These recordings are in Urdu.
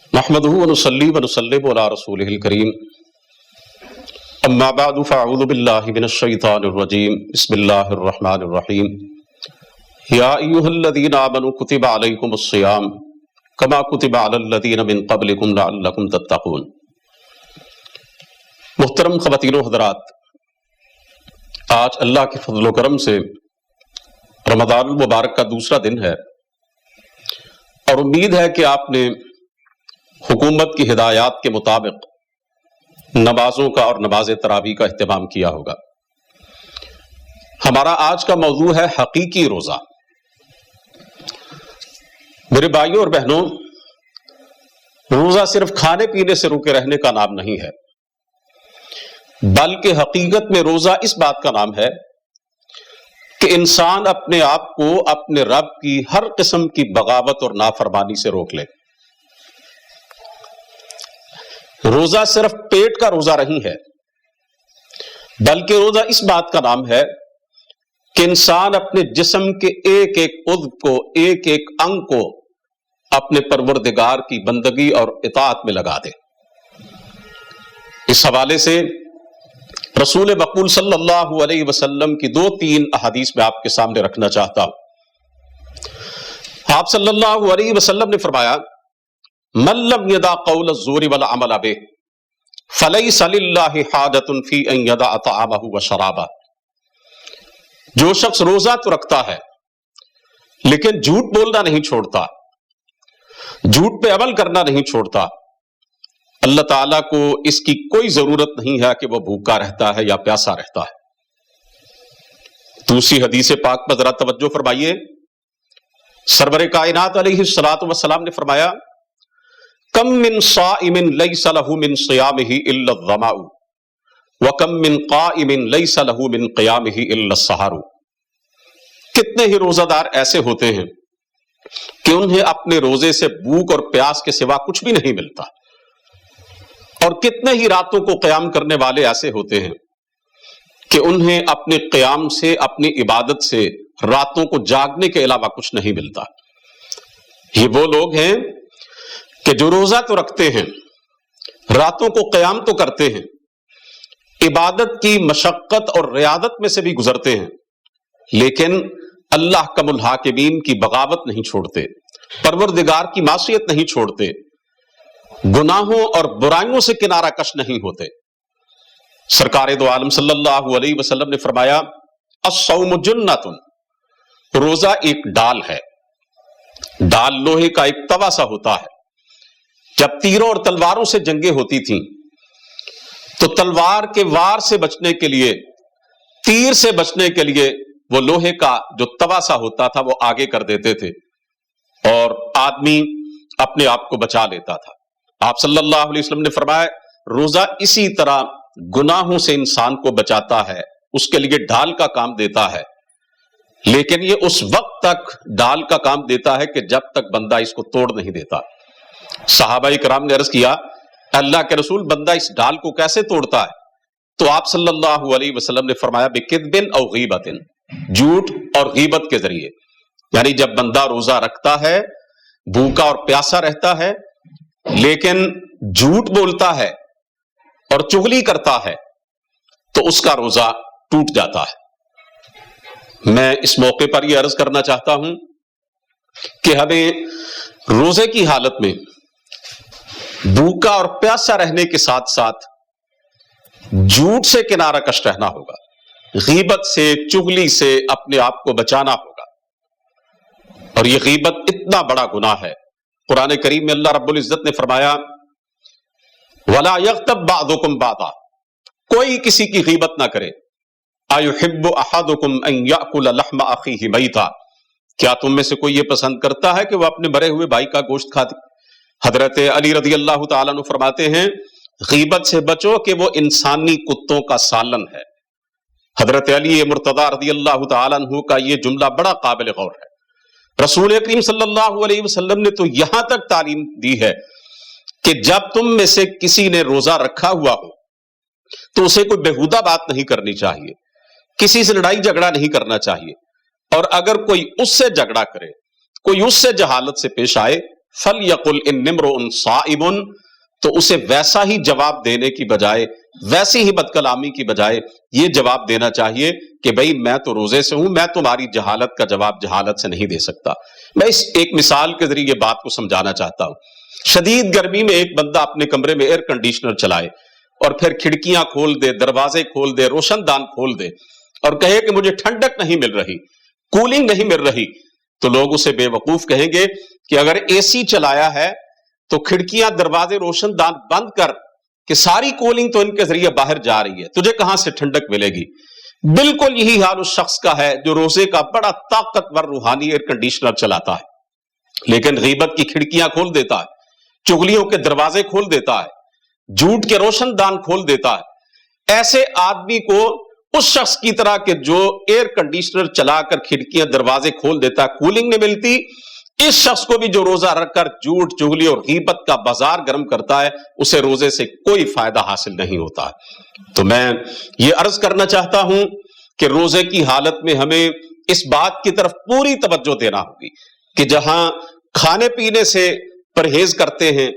نحمده ونصلي ونسلم على رسوله الكريم اما بعد فاعوذ بالله من الشيطان الرجيم بسم الله الرحمن الرحيم يا ايها الذين امنوا كتب عليكم الصيام كما كتب على الذين من قبلكم لعلكم تتقون۔ محترم خواتین و حضرات، آج اللہ کے فضل و کرم سے رمضان المبارک کا دوسرا دن ہے اور امید ہے کہ آپ نے حکومت کی ہدایات کے مطابق نمازوں کا اور نماز تراویح کا اہتمام کیا ہوگا۔ ہمارا آج کا موضوع ہے حقیقی روزہ۔ میرے بھائیوں اور بہنوں، روزہ صرف کھانے پینے سے روکے رہنے کا نام نہیں ہے، بلکہ حقیقت میں روزہ اس بات کا نام ہے کہ انسان اپنے آپ کو اپنے رب کی ہر قسم کی بغاوت اور نافرمانی سے روک لے۔ روزہ صرف پیٹ کا روزہ نہیں ہے، بلکہ روزہ اس بات کا نام ہے کہ انسان اپنے جسم کے ایک ایک عضو کو، ایک ایک انگ کو اپنے پروردگار کی بندگی اور اطاعت میں لگا دے۔ اس حوالے سے رسول مقبول صلی اللہ علیہ وسلم کی 2-3 احادیث میں آپ کے سامنے رکھنا چاہتا ہوں۔ آپ صلی اللہ علیہ وسلم نے فرمایا، من لم يدع قول الزور والعمل به فليس لله حاجة في ان يدع طعامه وشرابه۔ جو شخص روزہ تو رکھتا ہے لیکن جھوٹ بولنا نہیں چھوڑتا، جھوٹ پہ عمل کرنا نہیں چھوڑتا، اللہ تعالیٰ کو اس کی کوئی ضرورت نہیں ہے کہ وہ بھوکا رہتا ہے یا پیاسا رہتا ہے۔ دوسری حدیث پاک پر ذرا توجہ فرمائیے۔ سرور کائنات علیہ الصلوۃ والسلام نے فرمایا، کم من صائم لیس له من صیامہ الا الظمأ وکم من قائم لیس له من قیامہ الا السحر۔ کتنے ہی روزہ دار ایسے ہوتے ہیں کہ انہیں اپنے روزے سے بھوک اور پیاس کے سوا کچھ بھی نہیں ملتا، اور کتنے ہی راتوں کو قیام کرنے والے ایسے ہوتے ہیں کہ انہیں اپنے قیام سے، اپنی عبادت سے راتوں کو جاگنے کے علاوہ کچھ نہیں ملتا۔ یہ وہ لوگ ہیں کہ جو روزہ تو رکھتے ہیں، راتوں کو قیام تو کرتے ہیں، عبادت کی مشقت اور ریاضت میں سے بھی گزرتے ہیں، لیکن اللہ کم الحاکمین کی بغاوت نہیں چھوڑتے، پروردگار کی معصیت نہیں چھوڑتے، گناہوں اور برائیوں سے کنارہ کش نہیں ہوتے۔ سرکار دو عالم صلی اللہ علیہ وسلم نے فرمایا، الصوم جنۃ، روزہ ایک ڈال ہے۔ ڈال لوہے کا ایک توا سا ہوتا ہے۔ جب تیروں اور تلواروں سے جنگیں ہوتی تھیں تو تلوار کے وار سے بچنے کے لیے، تیر سے بچنے کے لیے وہ لوہے کا جو توا سا ہوتا تھا وہ آگے کر دیتے تھے اور آدمی اپنے آپ کو بچا لیتا تھا۔ آپ صلی اللہ علیہ وسلم نے فرمایا، روزہ اسی طرح گناہوں سے انسان کو بچاتا ہے، اس کے لیے ڈھال کا کام دیتا ہے، لیکن یہ اس وقت تک ڈھال کا کام دیتا ہے کہ جب تک بندہ اس کو توڑ نہیں دیتا۔ صحابہ کرام نے عرض کیا، اللہ کے رسول، بندہ اس ڈال کو کیسے توڑتا ہے؟ تو آپ صلی اللہ علیہ وسلم نے فرمایا، بکذب او غیبت، جھوٹ اور غیبت کے ذریعے۔ یعنی جب بندہ روزہ رکھتا ہے، بھوکا اور پیاسا رہتا ہے، لیکن جھوٹ بولتا ہے اور چغلی کرتا ہے تو اس کا روزہ ٹوٹ جاتا ہے۔ میں اس موقع پر یہ عرض کرنا چاہتا ہوں کہ ہمیں روزے کی حالت میں بھوکا اور پیاسا رہنے کے ساتھ ساتھ جھوٹ سے کنارہ کش رہنا ہوگا، غیبت سے، چغلی سے اپنے آپ کو بچانا ہوگا۔ اور یہ غیبت اتنا بڑا گناہ ہے، قرآن کریم میں اللہ رب العزت نے فرمایا، وَلَا يَغْتَبْ بَعْضُكُمْ بَعْضًا، کوئی کسی کی غیبت نہ کرے۔ أَيُحِبُّ أَحَدُكُمْ أَن يَأْكُلَ لَحْمَ أَخِيهِ مَيْتًا، کیا تم میں سے کوئی یہ پسند کرتا ہے کہ وہ اپنے مرے ہوئے بھائی کا گوشت کھاتے؟ حضرت علی رضی اللہ تعالیٰ عنہ فرماتے ہیں، غیبت سے بچو کہ وہ انسانی کتوں کا سالن ہے۔ حضرت علی مرتضیٰ رضی اللہ تعالیٰ عنہ کا یہ جملہ بڑا قابل غور ہے۔ رسول کریم صلی اللہ علیہ وسلم نے تو یہاں تک تعلیم دی ہے کہ جب تم میں سے کسی نے روزہ رکھا ہوا ہو تو اسے کوئی بےہودہ بات نہیں کرنی چاہیے، کسی سے لڑائی جھگڑا نہیں کرنا چاہیے، اور اگر کوئی اس سے جھگڑا کرے، کوئی اس سے جہالت سے پیش آئے فَلْيَقُلْ إِنِّ امْرُؤٌ صَائِمٌ، تو اسے ویسا ہی جواب دینے کی بجائے، ویسی ہی بد کلامی کی بجائے یہ جواب دینا چاہیے کہ بھئی میں تو روزے سے ہوں، میں تمہاری جہالت کا جواب جہالت سے نہیں دے سکتا۔ میں اس ایک مثال کے ذریعے یہ بات کو سمجھانا چاہتا ہوں۔ شدید گرمی میں ایک بندہ اپنے کمرے میں ایئر کنڈیشنر چلائے اور پھر کھڑکیاں کھول دے، دروازے کھول دے، روشن دان کھول دے اور کہے کہ مجھے ٹھنڈک نہیں مل رہی، کولنگ نہیں مل رہی، تو لوگ اسے بے وقوف کہیں گے کہ اگر اے سی چلایا ہے تو کھڑکیاں دروازے روشن دان بند کر کہ ساری کولنگ تو ان کے ذریعے باہر جا رہی ہے، تجھے کہاں سے ٹھنڈک ملے گی؟ بالکل یہی حال اس شخص کا ہے جو روزے کا بڑا طاقتور روحانی ایئر کنڈیشنر چلاتا ہے لیکن غیبت کی کھڑکیاں کھول دیتا ہے، چغلیوں کے دروازے کھول دیتا ہے، جھوٹ کے روشن دان کھول دیتا ہے۔ ایسے آدمی کو اس شخص کی طرح کہ جو ایئر کنڈیشنر چلا کر کھڑکیاں دروازے کھول دیتا ہے، کولنگ نہیں ملتی، اس شخص کو بھی جو روزہ رکھ کر جھوٹ چغلی اور غیبت کا بازار گرم کرتا ہے، اسے روزے سے کوئی فائدہ حاصل نہیں ہوتا۔ تو میں یہ عرض کرنا چاہتا ہوں کہ روزے کی حالت میں ہمیں اس بات کی طرف پوری توجہ دینا ہوگی کہ جہاں کھانے پینے سے پرہیز کرتے ہیں،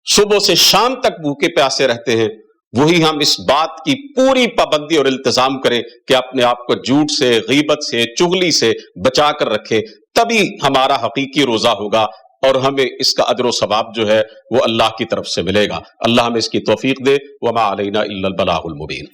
صبح سے شام تک بھوکے پیاسے رہتے ہیں، وہی ہم اس بات کی پوری پابندی اور التزام کریں کہ اپنے آپ کو جھوٹ سے، غیبت سے، چغلی سے بچا کر رکھیں، تبھی ہمارا حقیقی روزہ ہوگا اور ہمیں اس کا اجر و ثواب جو ہے وہ اللہ کی طرف سے ملے گا۔ اللہ ہمیں اس کی توفیق دے۔ وما علینا الا البلاغ المبین۔